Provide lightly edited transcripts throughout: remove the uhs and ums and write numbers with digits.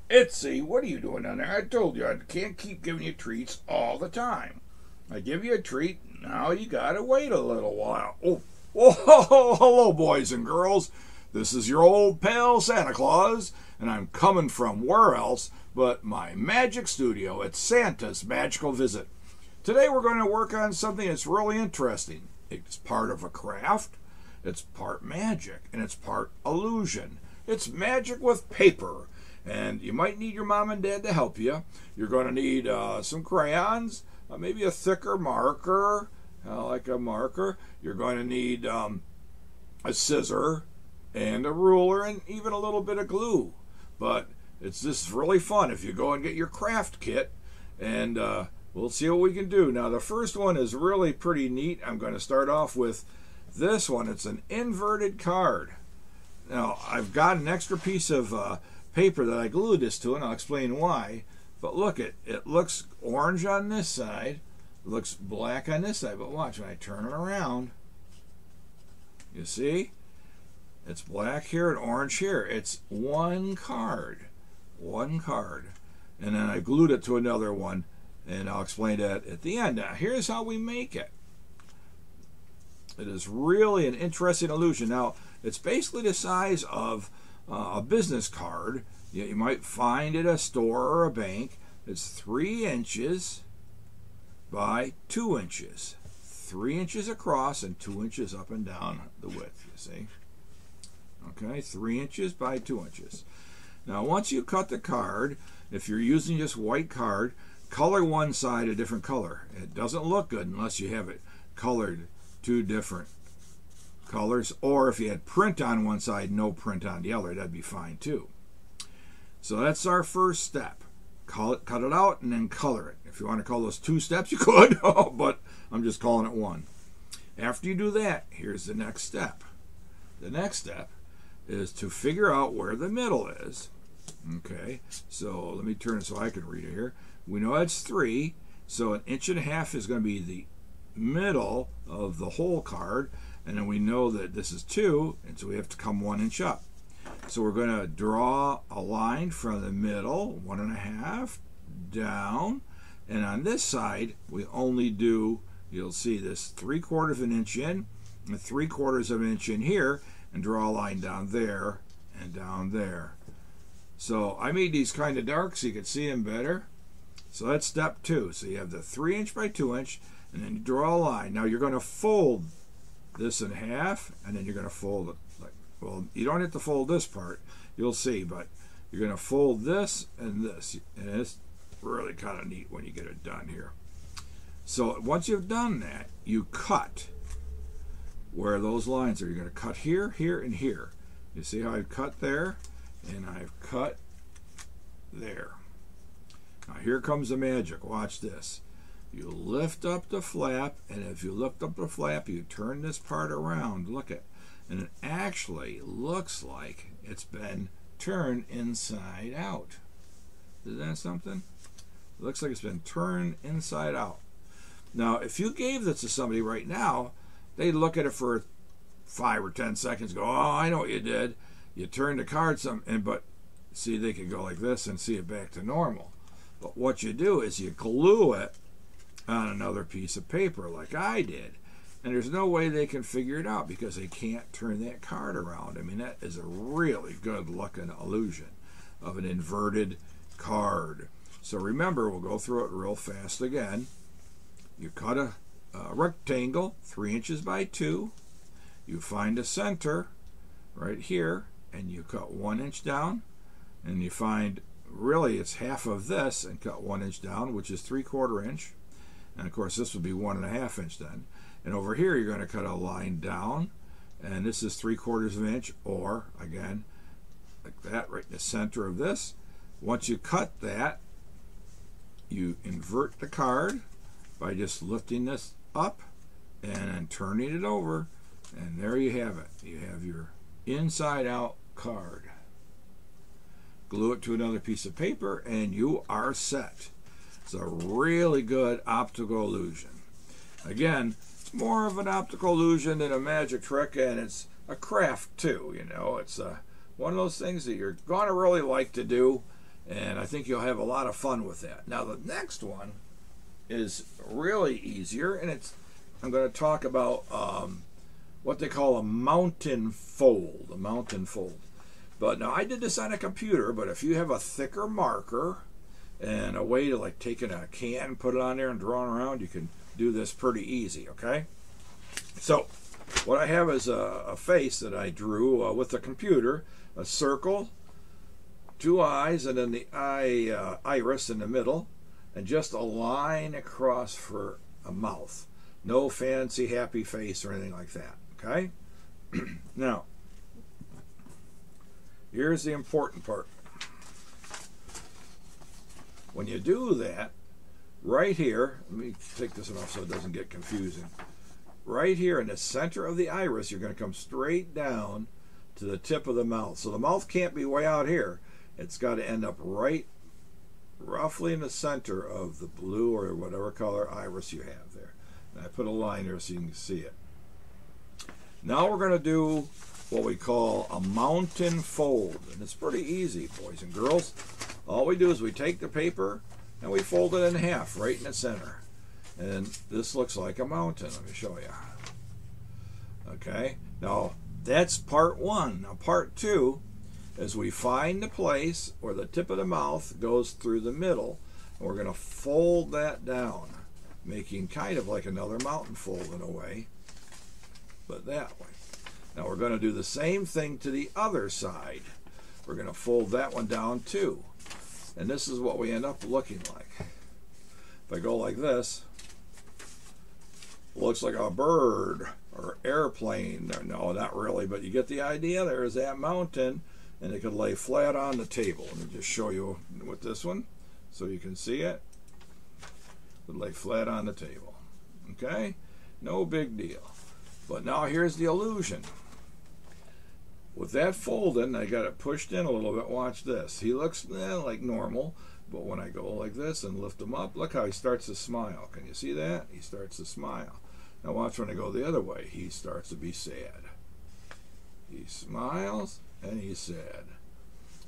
Itsy, what are you doing down there? I told you I can't keep giving you treats all the time. I give you a treat, now you gotta wait a little while. Oh, hello, boys and girls. This is your old pal Santa Claus, and I'm coming from where else but my magic studio at Santa's Magical Visit. Today we're going to work on something that's really interesting. It's part of a craft, it's part magic, and it's part illusion. It's magic with paper, and you might need your mom and dad to help you. You're going to need some crayons, maybe a thicker marker, like a marker. You're going to need a scissor and a ruler and even a little bit of glue. But it's just really fun if you go and get your craft kit, and we'll see what we can do. Now the first one is really pretty neat. I'm going to start off with this one. It's an inverted card. Now I've got an extra piece of paper that I glued this to, and I'll explain why. But look, it looks orange on this side, it looks black on this side, but watch, when I turn it around, you see? It's black here and orange here. It's one card. One card. And then I glued it to another one, and I'll explain that at the end. Now, here's how we make it. It is really an interesting illusion. Now, it's basically the size of a business card you might find at a store or a bank. It's 3 inches by 2 inches. 3 inches across and 2 inches up and down the width, you see. Okay, 3 inches by 2 inches. Now, once you cut the card, if you're using just white card, color one side a different color. It doesn't look good unless you have it colored 2 different colors, or if you had print on one side, no print on the other, that'd be fine too. So that's our first step. Cut it out and then color it. If you want to call those 2 steps, you could, but I'm just calling it one. After you do that, here's the next step. The next step is to figure out where the middle is. Okay, so let me turn it so I can read it here. We know that's 3, so 1.5 inches is going to be the middle of the whole card, and then we know that this is 2, and so we have to come 1 inch up. So we're going to draw a line from the middle, 1.5 down, and on this side we only do, you'll see this 3/4 of an inch in and 3/4 of an inch in here, and draw a line down there and down there. So I made these kind of dark so you could see them better. So that's step 2. So you have the 3 inch by 2 inch, and then you draw a line. Now you're going to fold this in half, and then you're going to fold it like, well, you don't have to fold this part, you'll see, but you're going to fold this and this, and it's really kind of neat when you get it done here. So once you've done that, you cut where those lines are. You're going to cut here, here, and here. You see how I've cut there, and I've cut there. Now here comes the magic. Watch this. You lift up the flap, and if you lift up the flap, you turn this part around. Look at, and it actually looks like it's been turned inside out. Is that something? It looks like it's been turned inside out. Now, if you gave this to somebody right now, they'd look at it for 5 or 10 seconds, go, oh, I know what you did. You turned the card but see, they could go like this and see it back to normal. But what you do is you glue it on another piece of paper like I did, and there's no way they can figure it out because they can't turn that card around. I mean, that is a really good looking illusion of an inverted card. So remember, we'll go through it real fast again. You cut a rectangle 3 inches by 2. You find a center right here, and you cut 1 inch down, and you find really it's half of this and cut 1 inch down, which is 3/4 inch. And of course this would be 1.5 inch then. And over here you're going to cut a line down, and this is 3/4 of an inch, or again like that, right in the center of this. Once you cut that, you invert the card by just lifting this up and then turning it over, and there you have it. You have your inside out card. Glue it to another piece of paper and you are set. It's a really good optical illusion. Again, it's more of an optical illusion than a magic trick, and it's a craft too, you know. It's one of those things that you're going to really like to do, And I think you'll have a lot of fun with that. Now the next one is really easier, and I'm going to talk about what they call a mountain fold. A mountain fold. But now I did this on a computer, but if you have a thicker marker and a way to like taking a can, put it on there and drawing around, you can do this pretty easy, okay? So what I have is a face that I drew with the computer, a circle, two eyes, and then the iris in the middle, and just a line across for a mouth. No fancy happy face or anything like that, okay? Now, here's the important part. When you do that, right here, let me take this one off so it doesn't get confusing. Right here in the center of the iris, you're going to come straight down to the tip of the mouth. So the mouth can't be way out here. It's got to end up right roughly in the center of the blue or whatever color iris you have there. And I put a line there so you can see it. Now we're going to do what we call a mountain fold. And it's pretty easy, boys and girls. All we do is we take the paper and we fold it in half right in the center. And this looks like a mountain. Let me show you. Okay, now that's part one. Now part two is we find the place where the tip of the mouth goes through the middle. And we're going to fold that down, making kind of like another mountain fold in a way, but that way. Now we're going to do the same thing to the other side. We're going to fold that one down too. And this is what we end up looking like. If I go like this, looks like a bird or airplane. No, not really, but you get the idea. There's that mountain, and it could lay flat on the table. Let me just show you with this one so you can see it. It would lay flat on the table. Okay? No big deal. But now here's the illusion. With that folding, I got it pushed in a little bit. Watch this. He looks like normal, but when I go like this and lift him up, look how he starts to smile. Can you see that? He starts to smile. Now watch when I go the other way. He starts to be sad. He smiles and he's sad.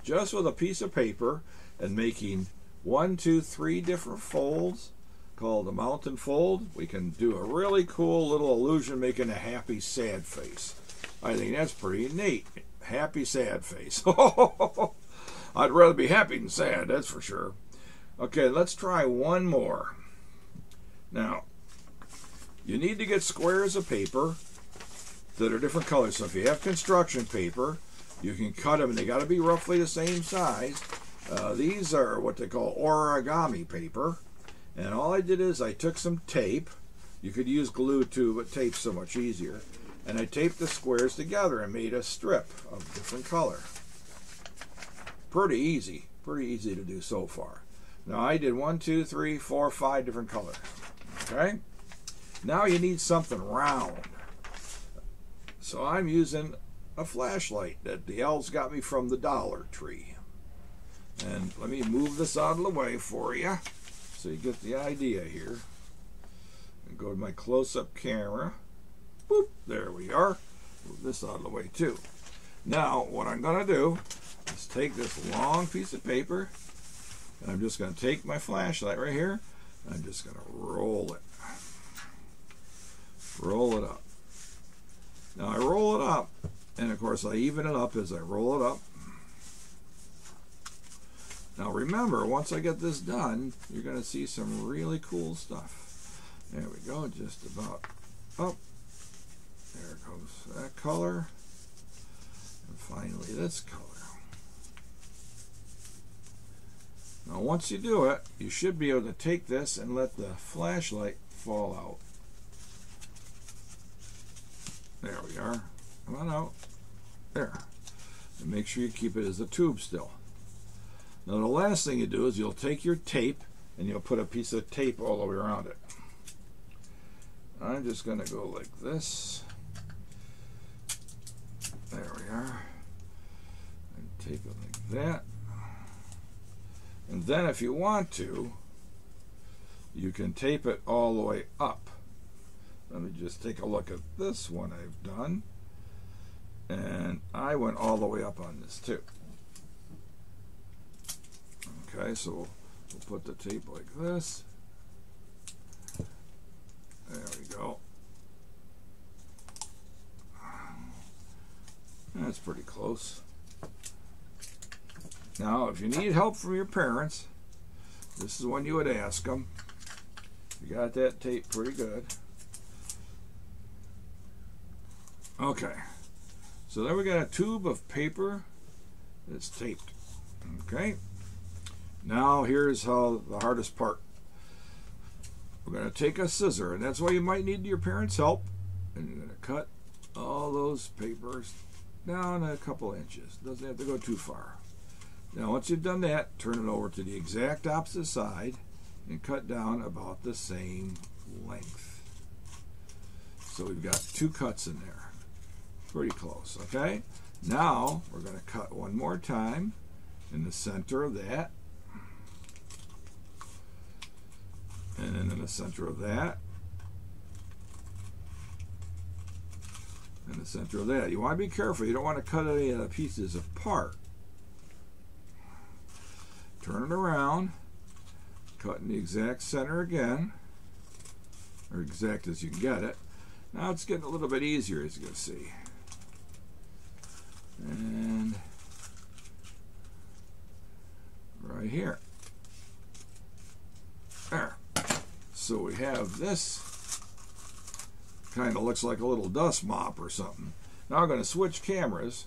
Just with a piece of paper and making 1, 2, 3 different folds called a mountain fold, we can do a really cool little illusion making a happy sad face. I think that's pretty neat. Happy sad face. I'd rather be happy than sad, that's for sure. Okay, let's try one more. Now, you need to get squares of paper that are different colors. So if you have construction paper, you can cut them, and they got to be roughly the same size. These are what they call origami paper. And all I did is I took some tape. You could use glue too, but tape's so much easier. And I taped the squares together and made a strip of different color. Pretty easy to do so far. Now I did 1, 2, 3, 4, 5 different colors. Okay? Now you need something round. So I'm using a flashlight that the elves got me from the Dollar Tree. And let me move this out of the way for you so you get the idea here. And go to my close-up camera. Boop, there we are. Move this out of the way too. Now what I'm going to do is take this long piece of paper, and I'm just going to take my flashlight right here, and I'm just going to roll it. Roll it up. Now I roll it up, and of course I even it up as I roll it up. Now remember, once I get this done, you're going to see some really cool stuff. There we go, just about up. There goes that color. And finally this color. Now once you do it, you should be able to take this and let the flashlight fall out. There we are. Come on out. There. And make sure you keep it as a tube still. Now the last thing you do is you'll take your tape and you'll put a piece of tape all the way around it. I'm just going to go like this. There we are. And tape it like that. And then if you want to, you can tape it all the way up. Let me just take a look at this one I've done. And I went all the way up on this too. Okay, so we'll put the tape like this. There we go. That's pretty close. Now, if you need help from your parents, this is when you would ask them. You got that tape pretty good. Okay. So then we got a tube of paper that's taped. Okay. Now here's how the hardest part. We're going to take a scissor, and that's why you might need your parents' help. And you're going to cut all those papers down a couple inches. Doesn't have to go too far. Now once you've done that, turn it over to the exact opposite side and cut down about the same length. So we've got 2 cuts in there. Pretty close, okay? Now we're going to cut one more time in the center of that. And then in the center of that. In the center of that. You want to be careful. You don't want to cut any of the pieces apart. Turn it around. Cut in the exact center again. Or exact as you can get it. Now it's getting a little bit easier, as you can see. And right here. There. So we have this, kind of looks like a little dust mop or something. Now I'm going to switch cameras.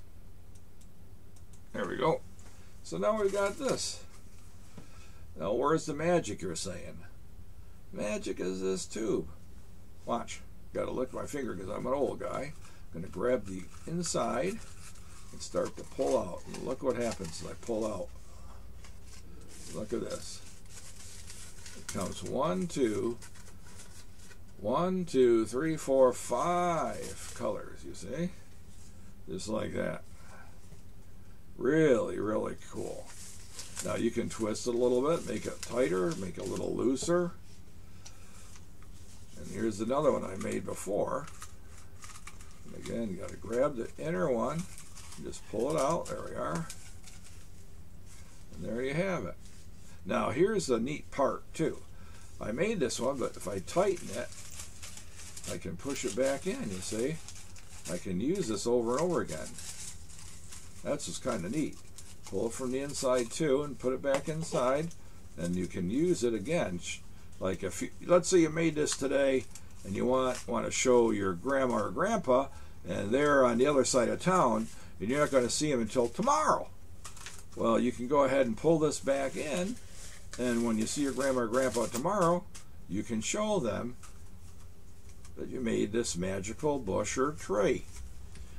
There we go. So now we got this. Now where's the magic you're saying? Magic is this tube. Watch. Got to lick my finger because I'm an old guy. I'm going to grab the inside and start to pull out. And look what happens as I pull out. Look at this. It comes 1, 2, 1, 2, 3, 4, 5 colors, you see? Just like that. Really, really cool. Now you can twist it a little bit, make it tighter, make it a little looser. And here's another one I made before. And again, you got to grab the inner one, just pull it out. There we are. And there you have it. Now here's the neat part too. I made this one, but if I tighten it, I can push it back in, you see? I can use this over and over again. That's just kind of neat. Pull it from the inside too and put it back inside, and you can use it again. Like if you, let's say you made this today and you want to show your grandma or grandpa, and they're on the other side of town, and you're not going to see them until tomorrow. Well, you can go ahead and pull this back in, and when you see your grandma or grandpa tomorrow, you can show them that you made this magical bush or tree.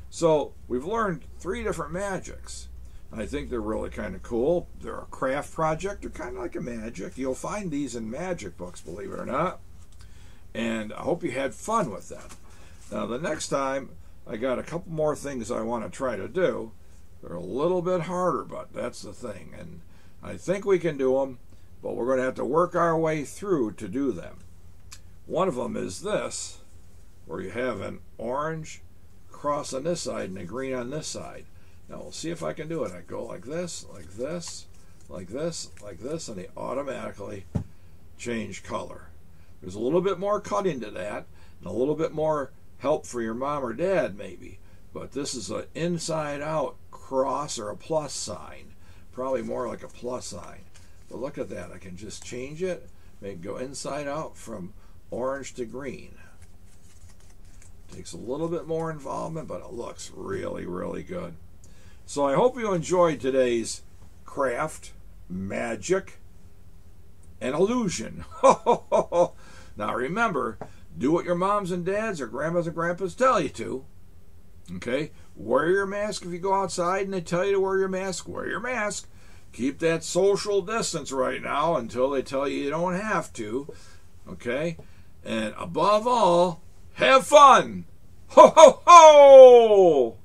So we've learned 3 different magics. I think they're really kind of cool. They're a craft project. They're kind of like a magic. You'll find these in magic books, believe it or not. And I hope you had fun with them. Now the next time, I got a couple more things I want to try to do. They're a little bit harder, but that's the thing. And I think we can do them, but we're going to have to work our way through to do them. One of them is this, where you have an orange cross on this side and a green on this side. Now we'll see if I can do it. I go like this, like this, like this, like this, and they automatically change color. There's a little bit more cutting to that, and a little bit more help for your mom or dad maybe. But this is an inside-out cross or a plus sign. Probably more like a plus sign. But look at that. I can just change it, make it go inside out from orange to green. Takes a little bit more involvement, but it looks really, really good. So I hope you enjoyed today's craft, magic, and illusion. Now remember, do what your moms and dads or grandmas and grandpas tell you to. Okay? Wear your mask if you go outside and they tell you to wear your mask. Wear your mask. Keep that social distance right now until they tell you you don't have to. Okay? And above all, have fun! Ho, ho, ho!